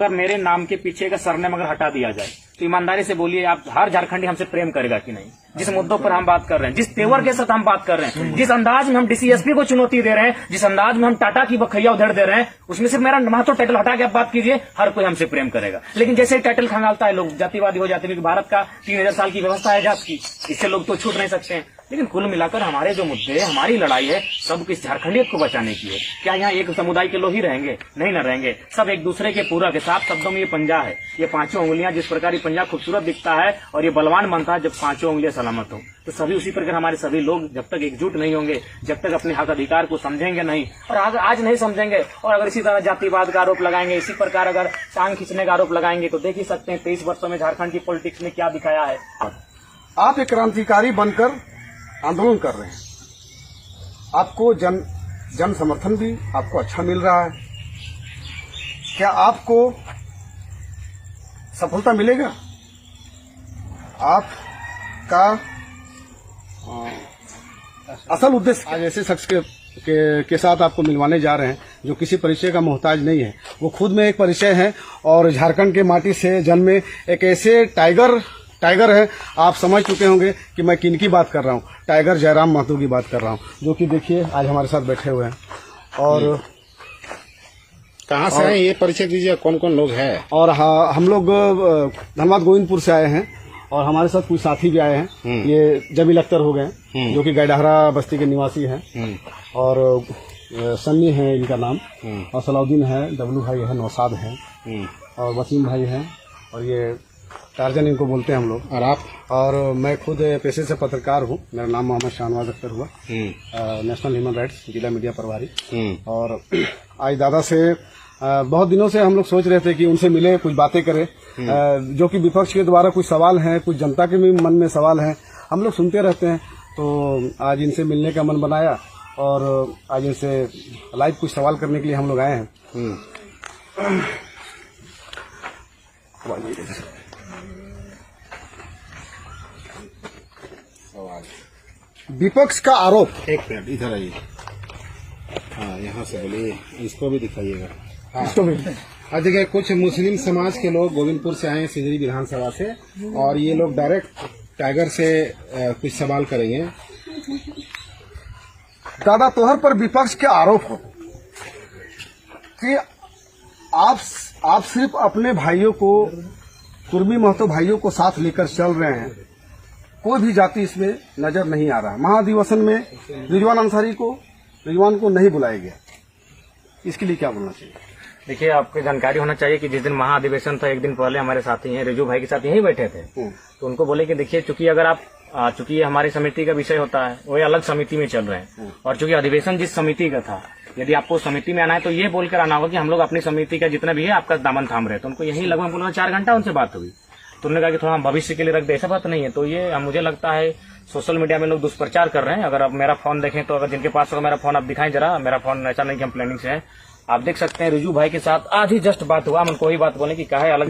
अगर मेरे नाम के पीछे का सरनेम अगर हटा दिया जाए तो ईमानदारी से बोलिए, आप हर झारखंडी हमसे प्रेम करेगा कि नहीं? जिस मुद्दों पर हम बात कर रहे हैं, जिस तेवर के साथ हम बात कर रहे हैं, जिस अंदाज में हम डीसीएसपी को चुनौती दे रहे हैं, जिस अंदाज में हम टाटा की बखैया उधेड़ दे रहे हैं, उसमें सिर्फ मेरा महत्व टाइटल हटा के आप बात कीजिए, हर कोई हमसे प्रेम करेगा। लेकिन जैसे ही टाइटल खंगालता है, लोग जातिवादी हो जाते हैं, क्योंकि भारत का 3000 साल की व्यवस्था है जात की, इससे लोग तो छूट नहीं सकते हैं। लेकिन कुल मिलाकर हमारे जो मुद्दे, हमारी लड़ाई है, सब किस झारखंडियत को बचाने की है। क्या यहाँ एक समुदाय के लोग ही रहेंगे? नहीं न रहेंगे, सब एक दूसरे के पूरक है। साफ शब्दों में ये पंजा है, ये पांचों उंगलियां, जिस प्रकार ये पंजा खूबसूरत दिखता है और ये बलवान बनता है जब पांचों उंगलियां सलामत हो, तो सभी उसी प्रकार हमारे सभी लोग जब तक एकजुट नहीं होंगे, जब तक अपने हक अधिकार को समझेंगे नहीं, और अगर आज नहीं समझेंगे और अगर इसी तरह जातिवाद का आरोप लगाएंगे, इसी प्रकार अगर टांग खींचने का आरोप लगाएंगे, तो देख ही सकते हैं 23 वर्षों में झारखंड की पॉलिटिक्स ने क्या दिखाया है। आप एक क्रांतिकारी बनकर आंदोलन कर रहे हैं, आपको जन समर्थन भी आपको अच्छा मिल रहा है, क्या आपको सफलता मिलेगा? आपका असल उद्देश्य आज ऐसे शख्स के साथ आपको मिलवाने जा रहे हैं जो किसी परिचय का मोहताज नहीं है, वो खुद में एक परिचय है और झारखंड के माटी से जन्मे एक ऐसे टाइगर है। आप समझ चुके होंगे कि मैं किनकी बात कर रहा हूँ। टाइगर जयराम महतो की बात कर रहा हूँ, जो कि देखिए आज हमारे साथ बैठे हुए हैं। और कहाँ से हैं ये परिचय दीजिए, कौन कौन लोग हैं? और हम लोग धनबाद गोविंदपुर से आए हैं और हमारे साथ कुछ साथी भी आए हैं। ये जमील अख्तर हो गए, जो कि गैडहरा बस्ती के निवासी हैं, और सन्नी है इनका नाम, और सलाउद्दीन है, डब्लू भाई है, नौसाद है, और वसीम भाई हैं, और ये टार्जन इनको बोलते हैं हम लोग। और आप? और मैं खुद पेशे से पत्रकार हूँ, मेरा नाम मोहम्मद शाहनवाज अख्तर हुआ, नेशनल ह्यूमन राइट्स जिला मीडिया प्रभारी। और आज दादा से बहुत दिनों से हम लोग सोच रहे थे कि उनसे मिले, कुछ बातें करें, जो कि विपक्ष के द्वारा कुछ सवाल हैं, कुछ जनता के भी मन में सवाल हैं, हम लोग सुनते रहते हैं। तो आज इनसे मिलने का मन बनाया और आज इनसे लाइव कुछ सवाल करने के लिए हम लोग आए हैं। विपक्ष का आरोप, एक मिनट इधर आइए, हाँ यहाँ से बोलिए, इसको भी दिखाइएगा। हाँ। इसको भी देखिए, कुछ मुस्लिम समाज के लोग गोविंदपुर से आए हैं, सिजरी विधानसभा से, और ये लोग डायरेक्ट टाइगर से कुछ सवाल करेंगे। दादा, तोहर पर विपक्ष के आरोप हो कि आप सिर्फ अपने भाइयों को, कुर्मी महतो भाइयों को साथ लेकर चल रहे हैं, कोई भी जाति इसमें नजर नहीं आ रहा। महाधिवेशन में रिजवान को नहीं बुलाया गया, इसके लिए क्या बोलना चाहिए? देखिए, आपको जानकारी होना चाहिए कि जिस दिन महाधिवेशन था, एक दिन पहले हमारे साथी हैं रिजू भाई के साथ यहीं बैठे थे, तो उनको बोले कि देखिए, चूंकि ये हमारी समिति का विषय होता है, वो अलग समिति में चल रहे हैं, और चूंकि अधिवेशन जिस समिति का था, यदि आपको समिति में आना है तो ये बोलकर आना होगा कि हम लोग अपनी समिति का जितना भी है आपका दामन थाम रहे। तो उनको यही लगभग बोलना 4 घंटा उनसे बात हुई, तो उन्होंने कहा कि थोड़ा हम भविष्य के लिए रख दे, ऐसा बात नहीं है। तो ये मुझे लगता है सोशल मीडिया में लोग दुष्प्रचार कर रहे हैं। अगर आप मेरा फोन देखें तो, अगर जिनके पास होगा मेरा फोन आप दिखाएं जरा, मेरा फोन ऐसा नहीं कि हम प्लानिंग से है, आप देख सकते हैं। रिजू भाई के साथ आज ही जस्ट बात हुआ, हम उनको वही बात बोले कि क्या है अलग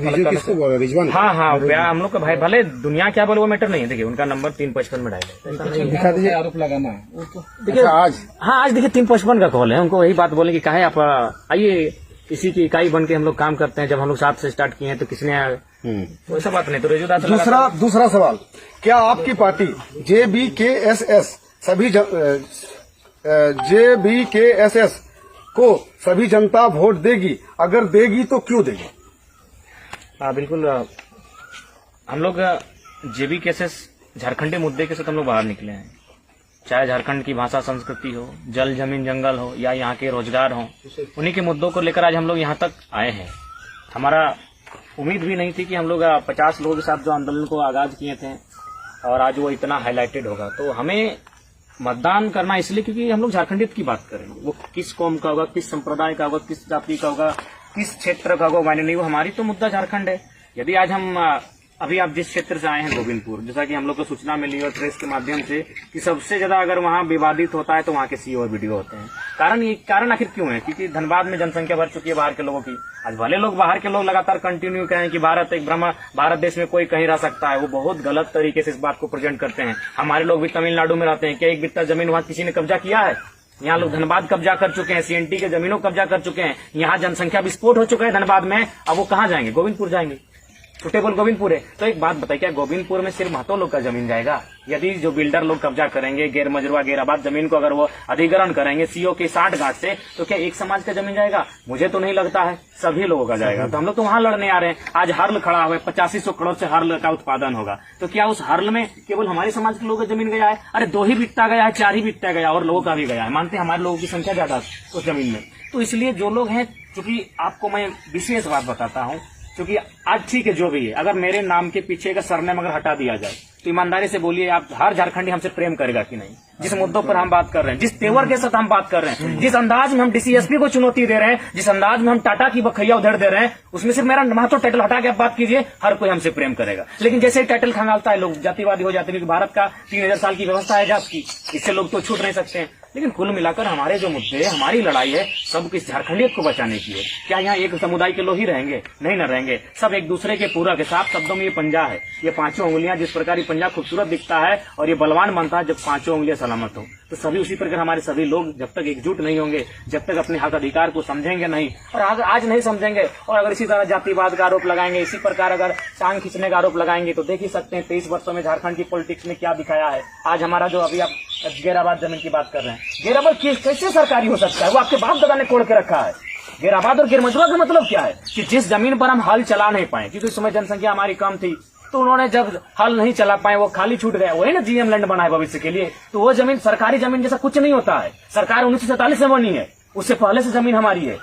रिजवान, हाँ हम लोग का भाई, भले दुनिया क्या बोले वो मैटर नहीं है। देखिए, उनका नंबर 355 में डायल दिखा दीजिए, आरोप लगाना देखिए आज देखिए 355 का कॉल है, उनको वही बात बोले कि क्या है आप आइए, इसी की इकाई बन के हम लोग काम करते हैं। जब हम लोग साथ से स्टार्ट किए हैं तो किसने तो ऐसा बात नहीं। तो रिजू दूसरा सवाल, क्या आपकी पार्टी JBKSS को सभी जनता वोट देगी? अगर देगी तो क्यों देगी? बिल्कुल, हम लोग JBKSS झारखंडी मुद्दे के साथ हम लोग बाहर निकले हैं। चाहे झारखंड की भाषा संस्कृति हो, जल जमीन जंगल हो, या यहाँ के रोजगार हो, उन्हीं के मुद्दों को लेकर आज हम लोग यहाँ तक आए हैं। हमारा उम्मीद भी नहीं थी कि हम लोग 50 लोगों के साथ जो आंदोलन को आगाज किए थे और आज वो इतना हाईलाइटेड होगा। तो हमें मतदान करना इसलिए क्योंकि हम लोग झारखंडियत की बात करें, वो किस कौम का होगा, किस संप्रदाय का होगा, किस जाति का होगा, किस क्षेत्र का होगा, मायने नहीं, वो हमारी तो मुद्दा झारखंड है। यदि आज हम अभी आप जिस क्षेत्र से आए हैं गोविंदपुर, जैसा कि हम लोग को सूचना मिली और प्रेस के माध्यम से कि सबसे ज्यादा अगर वहाँ विवादित होता है तो वहाँ के सीओ और वीडियो होते हैं। कारण आखिर क्यों है? क्योंकि धनबाद में जनसंख्या बढ़ चुकी है बाहर के लोगों की। आज भले लोग बाहर के लोग लगातार कंटिन्यू कहें कि भारत देश में कोई कहीं रह सकता है, वो बहुत गलत तरीके से इस बात को प्रेजेंट करते हैं। हमारे लोग भी तमिलनाडु में रहते हैं, क्या एक बित्ता जमीन वहाँ किसी ने कब्जा किया है? यहाँ लोग धनबाद कब्जा कर चुके हैं, सीएनटी के जमीनों कब्जा कर चुके हैं, यहाँ जनसंख्या विस्फोट हो चुका है धनबाद में। अब वो कहाँ जाएंगे? गोविंदपुर जाएंगे, सुटेबल गोविंदपुर है। तो एक बात बताइए, क्या गोविंदपुर में सिर्फ महतो लोग का जमीन जाएगा? यदि जो बिल्डर लोग कब्जा करेंगे गैर मजरूआ गैराबाद जमीन को अगर वो अधिग्रहण करेंगे सीओ के 60 घाट से, तो क्या एक समाज का जमीन जाएगा? मुझे तो नहीं लगता है, सभी लोगों का जाएगा। तो हम लोग तो वहां लड़ने आ रहे हैं। आज हर्ल खड़ा हुआ है, 8500 करोड़ से हर्ल का उत्पादन होगा, तो क्या उस हर्ल में केवल हमारे समाज के लोगों का जमीन गया है? अरे 2 ही बिकता गया है, 4 ही बिकता गया, और लोगों का भी गया है। मानते हैं हमारे लोगों की संख्या ज्यादा उस जमीन में। तो इसलिए जो लोग हैं, चूंकि आपको मैं विशेष बात बताता हूँ, क्योंकि आज ठीक है जो भी है, अगर मेरे नाम के पीछे का सरनेम अगर हटा दिया जाए तो ईमानदारी से बोलिए, आप हर झारखंडी हमसे प्रेम करेगा कि नहीं? जिस मुद्दों पर हम बात कर रहे हैं, जिस तेवर के साथ हम बात कर रहे हैं, जिस अंदाज में हम डीसीएसपी को चुनौती दे रहे हैं, जिस अंदाज में हम टाटा की बखैया उधेड़ दे रहे हैं, उसमें सिर्फ मेरा महतो टाइटल हटा के आप बात कीजिए, हर कोई हमसे प्रेम करेगा। लेकिन जैसे टाइटल खंगालता है, लोग जातिवादी हो जाते हैं, क्योंकि भारत का 3000 साल की व्यवस्था है जात की, इससे लोग तो छूट नहीं सकते हैं। लेकिन कुल मिलाकर हमारे जो मुद्दे, हमारी लड़ाई है, सब किस झारखंडियत को बचाने की है। क्या यहाँ एक समुदाय के लोग ही रहेंगे? नहीं न रहेंगे, सब एक दूसरे के पूरक है। साफ शब्दों में ये पंजा है, ये 5 उंगलियां, जिस प्रकार ये पंजा खूबसूरत दिखता है और ये बलवान बनता है जब 5 उंगलियां सलामत हो। तो सभी उसी प्रकार हमारे सभी लोग जब तक एकजुट नहीं होंगे, जब तक अपने हक अधिकार को समझेंगे नहीं, और अगर आज नहीं समझेंगे और अगर इसी तरह जातिवाद का आरोप लगाएंगे, इसी प्रकार अगर टांग खींचने का आरोप लगाएंगे, तो देख ही सकते हैं 23 वर्षों में झारखंड की पॉलिटिक्स में क्या दिखाया है। आज हमारा जो अभी आप गैराबाद जमीन की बात कर रहे हैं, गैराबाद कैसे सरकारी हो सकता है? वो आपके बाप दादा ने कोड़ के रखा है। गैराबाद और गैरमजरूआ का मतलब क्या है? कि जिस जमीन पर हम हल चला नहीं पाए, क्योंकि उस समय जनसंख्या हमारी कम थी, तो उन्होंने जब हल नहीं चला पाए, वो खाली छूट गया, वही ना जीएम लैंड बनाए भविष्य के लिए। तो वो जमीन सरकारी जमीन जैसा कुछ नहीं होता है। सरकार 1947 में बनी है, उससे पहले से जमीन हमारी है।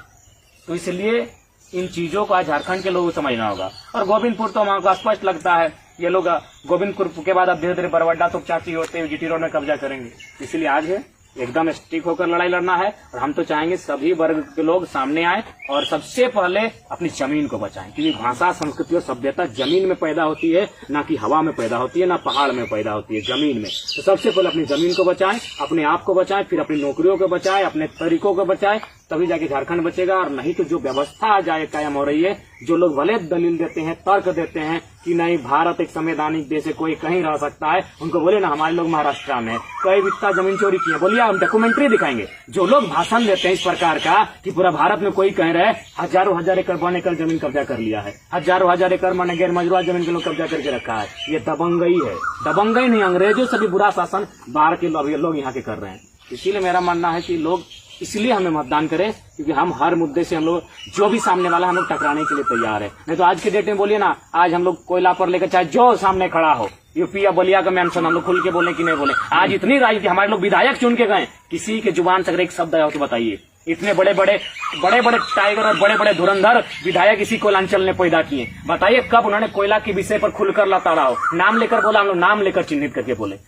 तो इसलिए इन चीजों को आज झारखंड के लोगों को समझना होगा। और गोविंदपुर तो हमको स्पष्ट लगता है, ये लोग गोविंदपुर के बाद अब धीरे धीरे बरवड्डा तो चाची होते हुए जीटी रोड में कब्जा करेंगे। इसलिए आज है एकदम स्टिक होकर लड़ाई लड़ना है, और हम तो चाहेंगे सभी वर्ग के लोग सामने आए और सबसे पहले अपनी जमीन को बचाएं, क्योंकि भाषा, संस्कृति और सभ्यता जमीन में पैदा होती है, ना कि हवा में पैदा होती है, ना पहाड़ में पैदा होती है, जमीन में। तो सबसे पहले अपनी जमीन को बचाएं, अपने आप को बचाएं, फिर अपनी नौकरियों को बचाएं, अपने तरीकों को बचाएं, तभी जाके झारखंड बचेगा। और नहीं तो जो व्यवस्था आ जाए कायम हो रही है, जो लोग भले दलील देते हैं, तर्क देते हैं कि नहीं भारत एक संवैधानिक देश है, कोई कहीं रह सकता है, उनको बोले ना हमारे लोग महाराष्ट्र में कई बित्ता जमीन चोरी किए, बोलिए हम डॉक्यूमेंट्री दिखाएंगे। जो लोग भाषण देते हैं इस प्रकार का कि पूरा भारत में कोई कह रहे हजारों हजार एकड़ बन एकड़ जमीन कब्जा कर लिया है, हजारों हजार एकड़ मैंने गैर मजरूआ जमीन के लोग कब्जा करके रखा है, ये दबंगई है। दबंगई नहीं, अंग्रेजों से भी बुरा शासन बाहर के लोग यहाँ के कर रहे हैं। इसीलिए मेरा मानना है कि लोग इसलिए हमें मतदान करें, क्योंकि हम हर मुद्दे से हम लोग जो भी सामने वाला हम लोग टकराने के लिए तैयार है। नहीं तो आज के डेट में बोलिए ना, आज हम लोग कोयला पर लेकर चाहे जो सामने खड़ा हो, यूपी या बलिया का मेंशन हम लोग खुल के बोले कि नहीं बोले। आज इतनी राजनीति, हमारे लोग विधायक चुन के गए, किसी के जुबान से अगर एक शब्द आया हो तो बताइए। इतने बड़े बड़े टाइगर और बड़े बड़े धुरंधर विधायक इसी कोयलांचल ने पैदा किए। बताइए कब उन्होंने कोयला के विषय पर खुलकर लताड़ा हो, नाम लेकर बोला, हम लोग नाम लेकर चिन्हित करके बोले।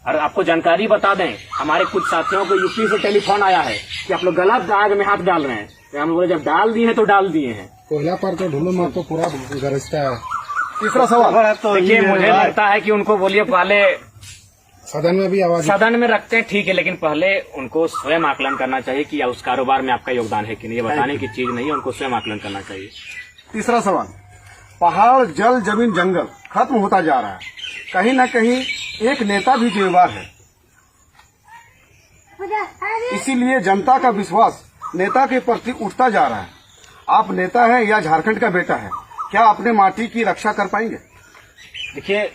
और आपको जानकारी बता दें, हमारे कुछ साथियों को यूपी से टेलीफोन आया है कि आप लोग गलत आग में हाथ डाल रहे हैं। तो हम बोले जब डाल दिए हैं तो डाल दिए हैं। कोयला पर तो ढूंढो मत, तो पूरा गरजता है। तीसरा सवाल, तो देखिए मुझे लगता है कि उनको बोलिए पहले सदन में भी आवाज सदन में रखते हैं, ठीक है, लेकिन पहले उनको स्वयं आकलन करना चाहिए कि उस कारोबार में आपका योगदान है कि नहीं। ये बताने की चीज नहीं है, उनको स्वयं आकलन करना चाहिए। तीसरा सवाल, पहाड़, जल, जमीन, जंगल खत्म होता जा रहा है, कहीं न कहीं एक नेता भी जिम्मेवार है। इसीलिए जनता का विश्वास नेता के प्रति उठता जा रहा है। आप नेता हैं या झारखंड का बेटा है, क्या अपने माटी की रक्षा कर पाएंगे? देखिए,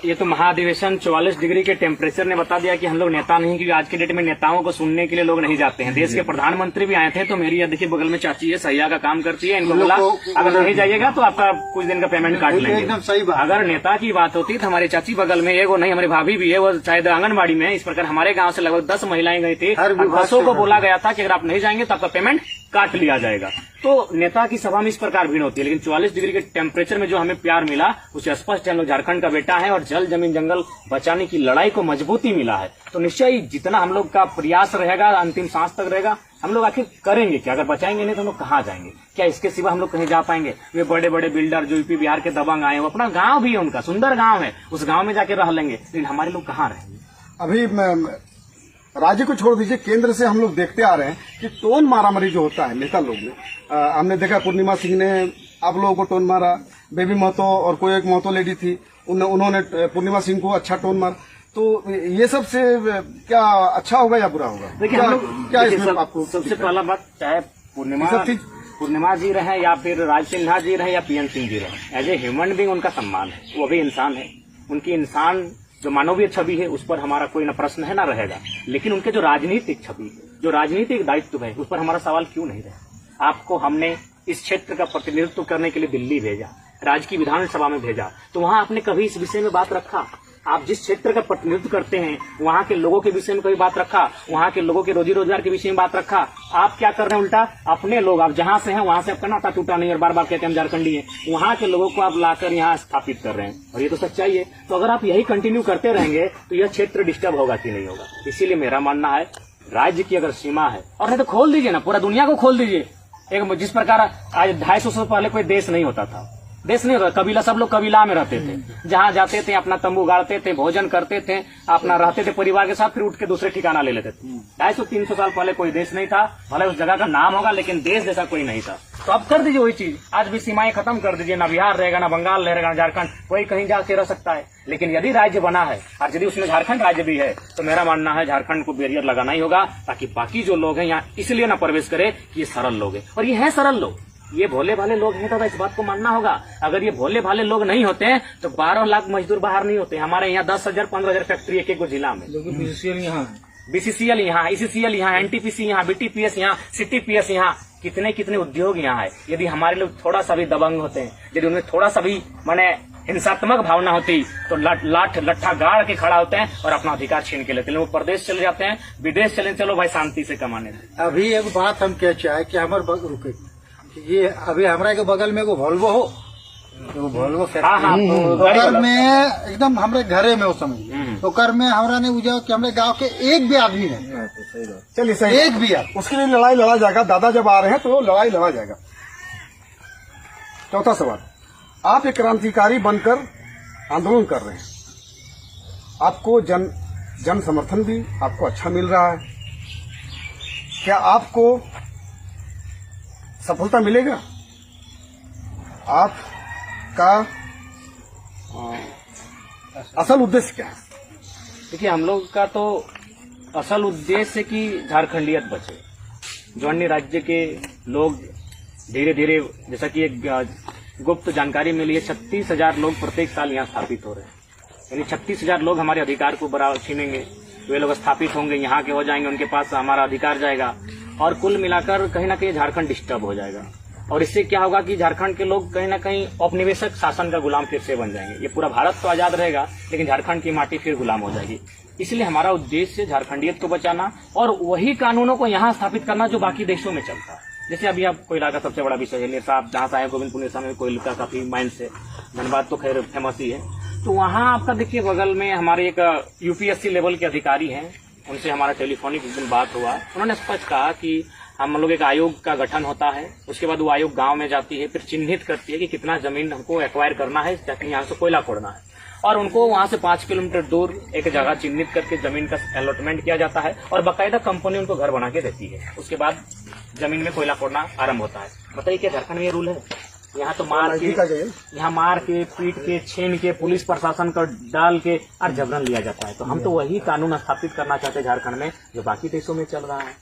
ये तो महाधिवेशन 44 डिग्री के टेम्परेचर ने बता दिया कि हम लोग नेता नहीं, क्योंकि आज के डेट में नेताओं को सुनने के लिए लोग नहीं जाते हैं। देश के प्रधानमंत्री भी आए थे, तो मेरी देखिए बगल में चाची है, सैया का काम करती है, इनको बोला अगर नहीं जाइएगा तो आपका कुछ दिन का पेमेंट काट लेंगे। एकदम सही बात। अगर नेता की बात होती तो हमारी चाची बगल में एगो नहीं, हमारी भाभी भी है, वो शायद आंगनबाड़ी में। इस प्रकार हमारे गाँव से लगभग 10 महिलाएं गई थी, 10 को बोला गया था कि अगर आप नहीं जाएंगे तो आपका पेमेंट काट लिया जाएगा। तो नेता की सभा में इस प्रकार भीड़ होती है, लेकिन 44 डिग्री के टेम्परेचर में जो हमें प्यार मिला उससे स्पष्ट है हम लोग झारखंड का बेटा है और जल जमीन जंगल बचाने की लड़ाई को मजबूती मिला है। तो निश्चय ही जितना हम लोग का प्रयास रहेगा, अंतिम सांस तक रहेगा, हम लोग आखिर करेंगे क्या? अगर बचाएंगे नहीं तो हम लोग कहाँ जाएंगे? क्या इसके सिवा हम लोग कहीं जा पाएंगे? वे बड़े बड़े बिल्डर जो यूपी बिहार के दबंग आए, वो अपना गाँव भी है, उनका सुंदर गाँव है, उस गाँव में जाके रह लेंगे, लेकिन हमारे लोग कहाँ रहेंगे? अभी राज्य को छोड़ दीजिए, केंद्र से हम लोग देखते आ रहे हैं कि टोन मारामारी जो होता है नेता लोग में, हमने देखा पूर्णिमा सिंह ने आप लोगों को टोन मारा, बेबी महतो और कोई एक महतो लेडी थी, उन्होंने पूर्णिमा सिंह को अच्छा टोन मारा। तो ये सब से क्या अच्छा होगा या बुरा होगा? देखिए हम लोग क्या देखिए, इसमें आपको सबसे पहला बात, चाहे सब चीज पूर्णिमा जी रहे या फिर राज सिन्हा जी रहे या पीएन सिंह जी रहे, एज ए ह्यूमन बीइंग उनका सम्मान है, वो भी इंसान है। उनकी इंसान जो मानवीय छवि है उस पर हमारा कोई न प्रश्न है ना रहेगा, लेकिन उनके जो राजनीतिक छवि है, जो राजनीतिक दायित्व है, उस पर हमारा सवाल क्यों नहीं रहे? आपको हमने इस क्षेत्र का प्रतिनिधित्व करने के लिए दिल्ली भेजा, राज्य की विधानसभा में भेजा, तो वहां आपने कभी इस विषय में बात रखा? आप जिस क्षेत्र का प्रतिनिधित्व करते हैं वहां के लोगों के विषय में कभी बात रखा? वहां के लोगों के रोजी रोजगार के विषय में बात रखा? आप क्या कर रहे हैं उल्टा, अपने लोग, आप जहां से हैं वहां से आपका नाता टूटा नहीं और बार बार कहते हैं हम झारखंडी हैं, वहां के लोगों को आप लाकर यहाँ स्थापित कर रहे हैं, और ये तो सच्चाई है। तो अगर आप यही कंटिन्यू करते रहेंगे तो यह क्षेत्र डिस्टर्ब होगा कि नहीं होगा? इसीलिए मेरा मानना है राज्य की अगर सीमा है, और नहीं तो खोल दीजिए ना, पूरा दुनिया को खोल दीजिए। एक जिस प्रकार आज 250 साल पहले कोई देश नहीं होता था, देश नहीं होता, कबीला, सब लोग कबीला में रहते थे, जहां जाते थे अपना तंबू गाड़ते थे, भोजन करते थे, अपना रहते थे परिवार के साथ, फिर उठ के दूसरे ठिकाना ले लेते थे। 250-300 साल पहले कोई देश नहीं था, भले उस जगह का नाम होगा लेकिन देश जैसा कोई नहीं था। तो अब कर दीजिए वही चीज, आज भी सीमाएं खत्म कर दीजिए, ना बिहार रहेगा, ना बंगाल रहेगा, ना झारखंड, कोई कहीं जाके रह सकता है। लेकिन यदि राज्य बना है और यदि उसमें झारखंड राज्य भी है, तो मेरा मानना है झारखंड को बैरियर लगाना ही होगा, ताकि बाकी जो लोग हैं यहाँ इसलिए ना प्रवेश करे कि ये सरल लोग हैं, और ये है सरल लोग, ये भोले भाले लोग हैं। तो इस बात को मानना होगा, अगर ये भोले भाले लोग नहीं होते हैं तो 12 लाख मजदूर बाहर नहीं होते। हमारे यहाँ 10,000-15,000 फैक्ट्री एक एक जिला में, बीसीसीएल यहाँ, ईसीसीएल यहाँ, एनटीपीसी यहाँ, बीटीपीएस यहाँ, सीटीपीएस यहाँ, कितने कितने उद्योग यहाँ है। यदि हमारे लोग थोड़ा सा भी दबंग होते हैं, यदि उनमें थोड़ा सा भी माने हिंसात्मक भावना होती, तो लट्ठा गाड़ के खड़ा होते हैं और अपना अधिकार छीन के लेते हैं। वो प्रदेश चले जाते हैं, विदेश चले, चलो भाई शांति से कमाने। अभी एक बात हम कह चाहे कि हमारे रुके, ये अभी हमारा के बगल में एगो वोल्वो हो, वोल्वो घर में एकदम हमारे घरे में हो समझ, तो कर में हमारा ने बुझा कि हमारे गांव के एक भी आदमी नहीं, चलिए सही, एक भी यार, उसके लिए लड़ाई लड़ा जाएगा। दादा जब आ रहे हैं तो लड़ाई लड़ा जाएगा। चौथा सवाल, आप एक क्रांतिकारी बनकर आंदोलन कर रहे हैं, आपको जन समर्थन भी आपको अच्छा मिल रहा है, क्या आपको सफलता मिलेगा? आपका असल उद्देश्य क्या है? देखिए हम लोग का तो असल उद्देश्य है कि झारखंडियत बचे, जो अन्य राज्य के लोग धीरे धीरे, जैसा कि एक गुप्त जानकारी मिली है, 36,000 लोग प्रत्येक साल यहाँ स्थापित हो रहे हैं, यानी 36,000 लोग हमारे अधिकार को बराबर छीनेंगे, वे लोग स्थापित होंगे, यहाँ के हो जाएंगे, उनके पास हमारा अधिकार जाएगा, और कुल मिलाकर कहीं ना कहीं झारखंड डिस्टर्ब हो जाएगा। और इससे क्या होगा कि झारखंड के लोग कहीं ना कहीं औपनिवेशिक शासन का गुलाम फिर से बन जाएंगे। ये पूरा भारत तो आजाद रहेगा लेकिन झारखंड की माटी फिर गुलाम हो जाएगी। इसलिए हमारा उद्देश्य झारखंडियत को बचाना और वही कानूनों को यहाँ स्थापित करना जो बाकी देशों में चलता है। जैसे अभी आप कोयला का सबसे बड़ा विषय है, निरसा, जहाँ से आए गोविंदपुर निरसा में कोयला का काफी माइंस है, धनबाद तो खैर फेमस ही है। तो वहाँ आपका देखिए बगल में हमारे एक यूपीएससी लेवल के अधिकारी हैं, उनसे हमारा टेलीफोनिक एक दिन बात हुआ। उन्होंने स्पष्ट कहा कि हम लोग एक आयोग का गठन होता है, उसके बाद वो आयोग गांव में जाती है, फिर चिन्हित करती है कि कितना जमीन हमको एक्वायर करना है ताकि यहाँ से कोयला खोदना है, और उनको वहां से 5 किलोमीटर दूर एक जगह चिन्हित करके जमीन का अलॉटमेंट किया जाता है और बाकायदा कंपनी उनको घर बना के देती है। उसके बाद जमीन में कोयला खोदना आरंभ होता है। बताइए क्या झारखंड में ये रूल है? यहाँ तो मार के पीट के छीन के पुलिस प्रशासन को डाल के और जबरन लिया जाता है। तो हम तो वही कानून स्थापित करना चाहते हैं झारखंड में जो बाकी देशों में चल रहा है।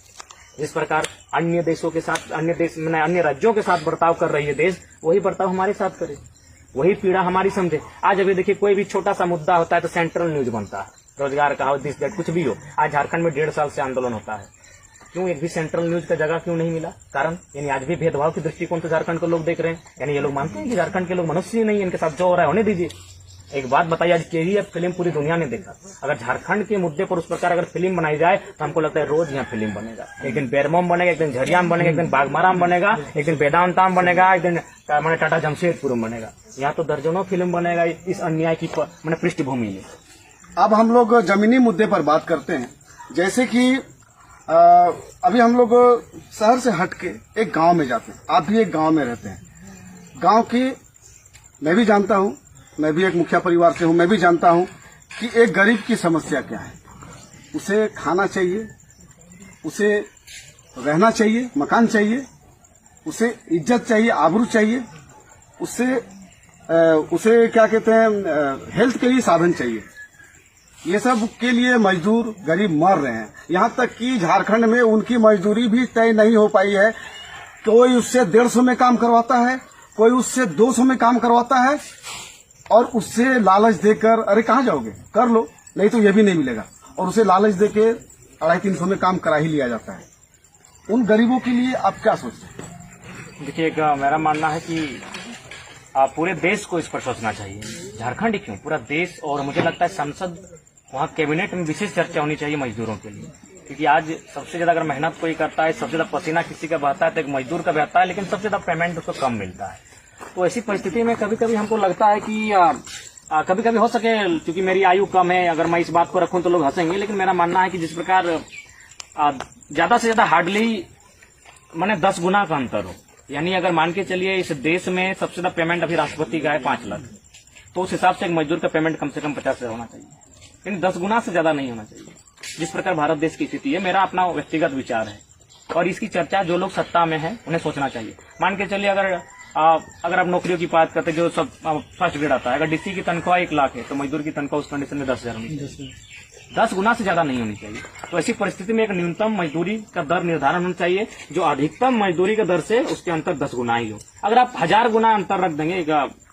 जिस प्रकार अन्य देशों के साथ, अन्य राज्यों के साथ बर्ताव कर रही है देश, वही बर्ताव हमारे साथ करे, वही पीड़ा हमारी समझे। आज अभी देखिए कोई भी छोटा सा मुद्दा होता है तो सेंट्रल न्यूज बनता है, रोजगार का हो, दिस दैट कुछ भी हो। आज झारखंड में 1.5 साल से आंदोलन होता है, क्यों एक भी सेंट्रल न्यूज का जगह क्यों नहीं मिला? कारण यानी आज भी भेदभाव की दृष्टिकोण से झारखंड को लोग देख रहे हैं, यानी ये लोग मानते हैं कि झारखंड के लोग मनुष्य ही नहीं है, इनके साथ जो हो रहा है होने दीजिए। एक बात बताइए, आज केजीएफ फिल्म पूरी दुनिया ने देखा। अगर झारखंड के मुद्दे पर उस प्रकार अगर फिल्म बनाई जाए तो हमको लगता है रोज यहाँ फिल्म बनेगा। एक दिन बेरमोम बनेगा, एक दिन झरिया में बनेगा, एक दिन बागमारा में बनेगा, एक दिन वेदांता में बनेगा, एक दिन मैंने टाटा जमशेदपुर में बनेगा। यहाँ तो दर्जनों फिल्म बनेगा इस अन्याय की मैंने पृष्ठभूमि में। अब हम लोग जमीनी मुद्दे पर बात करते हैं। जैसे कि अभी हम लोग शहर से हट के एक गांव में जाते हैं, आप भी एक गांव में रहते हैं। गांव की मैं भी जानता हूं, मैं भी एक मुखिया परिवार से हूं, मैं भी जानता हूं कि एक गरीब की समस्या क्या है। उसे खाना चाहिए, उसे रहना चाहिए, मकान चाहिए, उसे इज्जत चाहिए, आबरू चाहिए, उसे क्या कहते हैं, हेल्थ के लिए साधन चाहिए। ये सब के लिए मजदूर गरीब मर रहे हैं। यहाँ तक कि झारखंड में उनकी मजदूरी भी तय नहीं हो पाई है। कोई उससे 150 में काम करवाता है, कोई उससे 200 में काम करवाता है, और उससे लालच देकर अरे कहाँ जाओगे कर लो, नहीं तो ये भी नहीं मिलेगा, और उसे लालच देके 250-300 में काम करा ही लिया जाता है। उन गरीबों के लिए आप क्या सोचते हैं? देखिए, मेरा मानना है कि पूरे देश को इस पर सोचना चाहिए। झारखंड ही क्यों, पूरा देश। और मुझे लगता है संसद, वहाँ कैबिनेट में विशेष चर्चा होनी चाहिए मजदूरों के लिए, क्योंकि आज सबसे ज्यादा अगर मेहनत कोई करता है, सबसे ज्यादा पसीना किसी का बहता है तो एक मजदूर का बहता है, लेकिन सबसे ज्यादा पेमेंट उसको कम मिलता है। तो ऐसी परिस्थिति में कभी कभी हमको लगता है कि कभी कभी हो सके, क्योंकि मेरी आयु कम है, अगर मैं इस बात को रखूं तो लोग हंसेंगे, लेकिन मेरा मानना है कि जिस प्रकार ज्यादा से ज्यादा हार्डली माने 10 गुना का अंतर हो, यानी अगर मान के चलिए इस देश में सबसे ज्यादा पेमेंट अभी राष्ट्रपति का है 5 लाख, तो उस हिसाब से एक मजदूर का पेमेंट कम से कम 50 होना चाहिए, यानी 10 गुना से ज्यादा नहीं होना चाहिए। जिस प्रकार भारत देश की स्थिति है, मेरा अपना व्यक्तिगत विचार है, और इसकी चर्चा जो लोग सत्ता में है उन्हें सोचना चाहिए। मान के चलिए अगर आप नौकरियों की बात करते जो सब फर्स्ट ग्रेड आता है, अगर डीसी की तनख्वाह 1 लाख है तो मजदूर की तनख्वाह उस कंडीशन में 10,000 होनी चाहिए, 10 गुना से ज्यादा नहीं होनी चाहिए। तो ऐसी परिस्थिति में एक न्यूनतम मजदूरी का दर निर्धारण होना चाहिए, जो अधिकतम मजदूरी के दर से उसके अंतर 10 गुना ही हो। अगर आप 1000 गुना अंतर रख देंगे,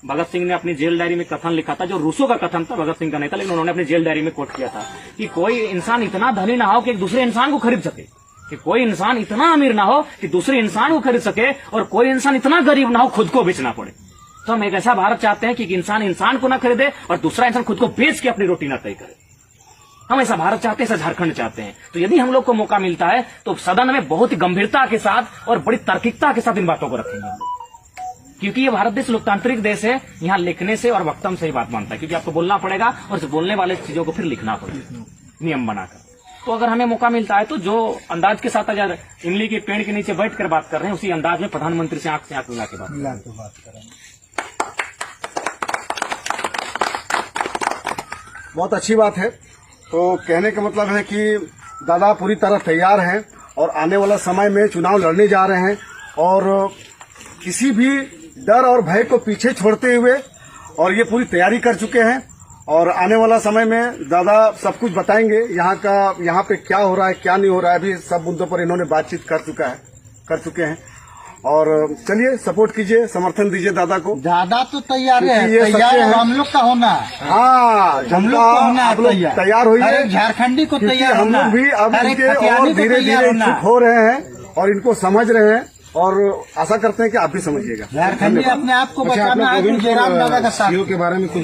भगत सिंह ने अपनी जेल डायरी में कथन लिखा था, जो रूसो का कथन था, भगत सिंह का नहीं था, लेकिन उन्होंने अपनी जेल डायरी में कोट किया था कि कोई इंसान इतना धनी ना हो कि एक दूसरे इंसान को खरीद सके, कि कोई इंसान इतना अमीर ना हो कि दूसरे इंसान को खरीद सके, और कोई इंसान इतना गरीब ना हो खुद को बेचना पड़े। तो हम एक ऐसा भारत चाहते हैं कि इंसान इंसान को ना खरीदे और दूसरा इंसान खुद को बेच के अपनी रोटी ना तय करे। हम ऐसा भारत चाहते हैं, ऐसा झारखंड चाहते हैं। तो यदि हम लोग को मौका मिलता है तो सदन में बहुत ही गंभीरता के साथ और बड़ी तार्किकता के साथ इन बातों को रखेंगे हम लोग, क्योंकि ये भारत देश लोकतांत्रिक देश है। यहाँ लिखने से और वक्तव्य से ही बात मानता है, क्योंकि आपको बोलना पड़ेगा और उस बोलने वाले चीजों को फिर लिखना पड़ेगा नियम बनाकर। तो अगर हमें मौका मिलता है तो जो अंदाज के साथ अगर इमली के पेड़ के नीचे बैठ कर बात कर रहे हैं, उसी अंदाज में प्रधानमंत्री से आंख मिला के बात करें। बहुत अच्छी बात है। तो कहने का मतलब है कि दादा पूरी तरह तैयार हैं और आने वाला समय में चुनाव लड़ने जा रहे हैं, और किसी भी डर और भय को पीछे छोड़ते हुए और ये पूरी तैयारी कर चुके हैं। और आने वाला समय में दादा सब कुछ बताएंगे, यहाँ पे क्या हो रहा है क्या नहीं हो रहा है, अभी सब मुद्दों पर इन्होंने बातचीत कर चुके हैं। और चलिए सपोर्ट कीजिए, समर्थन दीजिए दादा को। दादा तो तैयार है, ये तैयार है, हम लोग का होना है। हाँ, हम लोग को होना है तैयार होइए, झारखंडी को क्योंकि तैयार हम होना लोग भी अब है, इनके और धीरे धीरे इच्छुक हो रहे हैं और इनको समझ रहे हैं, और आशा करते हैं कि आप भी समझिएगा। झारखंडी अपने आप को अच्छा, आप बचाना लोग है, तो जयराम दादा का साथ के बारे में कुछ